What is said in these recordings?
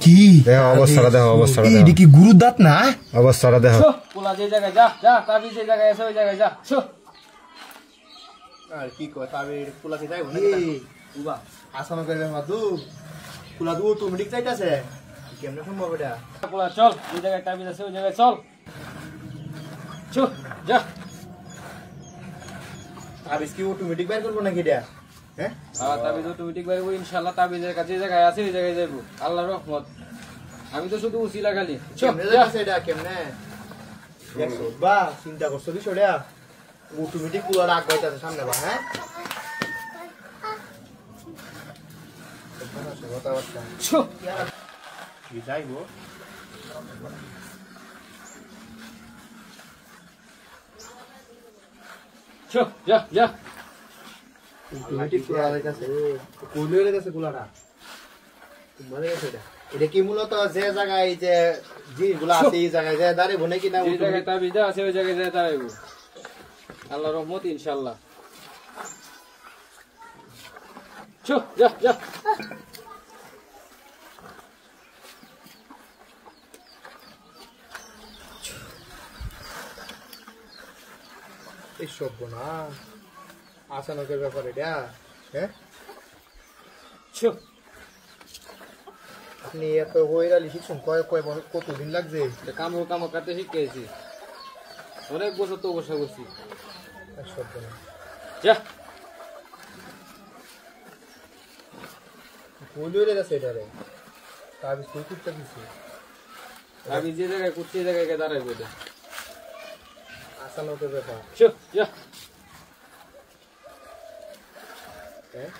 কি দেখো অবস্থাটা দেখো অবস্থাটা দেখো এটা কি গুরুর দাঁত না অবস্থাটা দেখো পোলা যে জায়গায় যা যা তাবিজ যে জায়গায় আছে ওই জায়গায় যা আর কি কয় তাবিজ পোলাকে যাইবো না উবা আসামে করবে মাদু পোলা দু অটোমেটিক চাইতাছে কেমনে সম্ভব এটা পোলা চল যে জায়গায় তাবিজ আছে ওই জায়গায় চল যা তাবিজ কি অটোমেটিক বাইর করবো নাকি এটা হ্যাঁ তাবিজ অটোমেটিক বাইরবো ইনশাআল্লাহ তাবিজের কাছে যে জায়গায় আছে ওই জায়গায় যাইবো আল্লাহর রহমত আমি তো শুধু উসিলা খালি কেমনে যাইতাছে এটা কেমনে দেখছো বা চিন্তা করছো বিষয়টা অটোমেটিক পোলা রাগ গাইতাছে সামনে বা হ্যাঁ কি যাইবো যা যা অটোমেটিক পোলা গাইতাছে কোলে গাইতাছে পোলাটা তোমারে গেছে এটা এটা কি মূলত যে জায়গায় যে জিনিসগুলো আছে এই জায়গায় যে দাঁড়াবো নাকি না যে জায়গায় তাবিজ আছে ওই জায়গায় যায় দাঁড়াইবো আল্লাহর রহমত ইনশাআল্লাহ যা যা এই সব না আসানকের ব্যাপার এটা হ্যাঁ আপনি এত হইরালি শিখছেন কতদিন লাগছে কামো কাটতে শিখেছি অনেক বছর তো বসে করছি সব না যা বলিও গেছে এটা রে তাবিজ তুই করতে দিছি আমি যে জায়গায় করছি এই জায়গায় দাঁড়াইবো এটা আসানকের ব্যাপার যা হ্যাঁ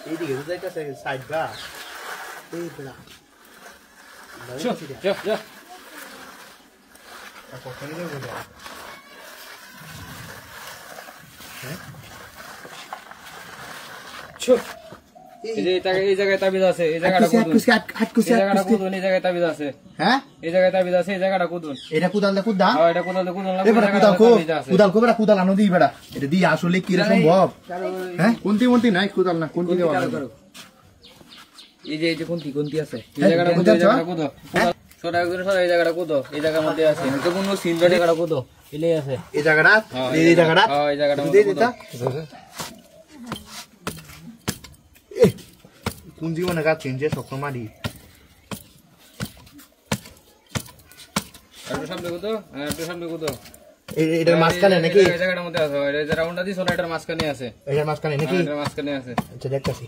এইদিকে তো যাইতেছে সাইড গা এই বেড়া যা কখনই যাবো না এই জায়গায় তাবিজ আছে এই জায়গাটা কুদুন এই জায়গাটা কুদুন এই জায়গায় তাবিজ আছে হ্যাঁ এই জায়গায় তাবিজ আছে এই জায়গাটা কুদুন এটা কুদাল দা কুদা এটা কোদাল এবারে কুদাল কো বেড়া কুদাল আনো দিই বেড়া এটা দিয়ে আসলে কি রে সম্ভব হ্যাঁ কোনটি মন্তি নাই কুদাল না কোনটি দেওয়া এই যে কোনটি আছে এই জায়গাটা কুদো এই জায়গাটা কুদো ছোট একজন সর এই জায়গাটা কুদো এই জায়গার মধ্যে আছে তো কোন সিলভার জায়গাটা কুদো এলেই আছে এই জায়গাটা এই জায়গাটা এই জায়গাটা দিয়ে দিতা কোন জীবনে গা চেঞ্জে সব মারি একটু সামনে কুদো এটার মাঝখানে নাকি এই জায়গাটার মধ্যে আছে এই যে রাউন্ডটা দিছ না এটার মাঝখানে আছে এটার মাঝখানে নাকি এটার মাঝখানে আছে আচ্ছা দেখতাছি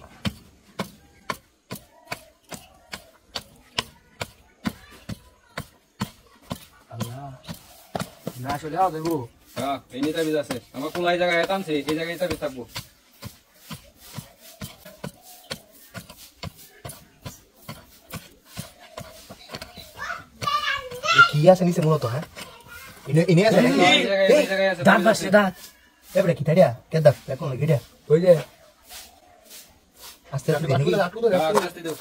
আল্লাহ না চলে আও দেখো হ্যাঁ এই নিয়ে তাবিজ আছে আমার কোন এই জায়গায় এতামছে এই জায়গায় তাবিজ থাকবো কি আছে নিচে মূলত হ্যাঁ ইনে আছে নাকি এই জায়গায় আছে দাঁত বাসে দাঁত এবারে কি তাড়িয়া কে দাঁত এখন গিয়া ওই যে আস্তে আস্তে দেখি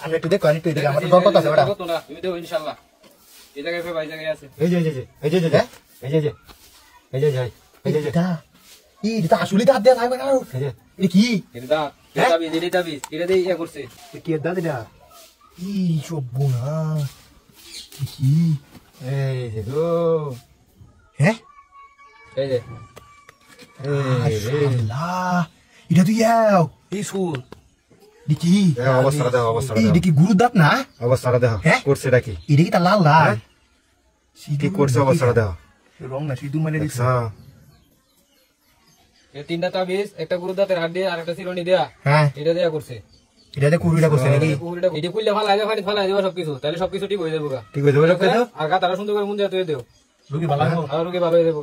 আমি একটু দেখো আমি একটু দেখি আমার তো কথা আছে বড়া তুমি দেও ইনশাআল্লাহ এই জায়গায় ভাই জায়গায় আছে এই যে এটা এটা আসলে দাঁত দেয়া থাকবে না এটা কি এটা তাবিজ এটা দিয়ে ইয়া করছে কি দাঁত এটা এই সব বোনা কি এই যে গো হ্যাঁ এই যে আল্লাহ এটা তুই যাও এই সুর দেখি দেখো অবস্থাটা দেখো অবস্থাটা এটা কি গুরুর দাঁত না অবস্থাটা দেখো করছে এটা কি এটা কি তা লাল লাল কি করছে অবস্থাটা দেখো রং না সিঁদুর মানে দিচ্ছে এই তিনটা তাবিজ একটা গুরু দাঁতের হাত দিয়ে আর একটা চিরুনি দেয়া হ্যাঁ এটা দেয়া করছে এটাতে কুড়িটা করছে নাকি এটা খুললে ফালাই দেওয়া ফালাই দেওয়া সবকিছু তাহলে সবকিছু ঠিক হয়ে যাবো ঠিক হয়ে যাবে আর গা তারা সুন্দর করে মুন দেওয়া তুই দেও রুগী ভালো আর রোগী ভালো হয়ে যাবো।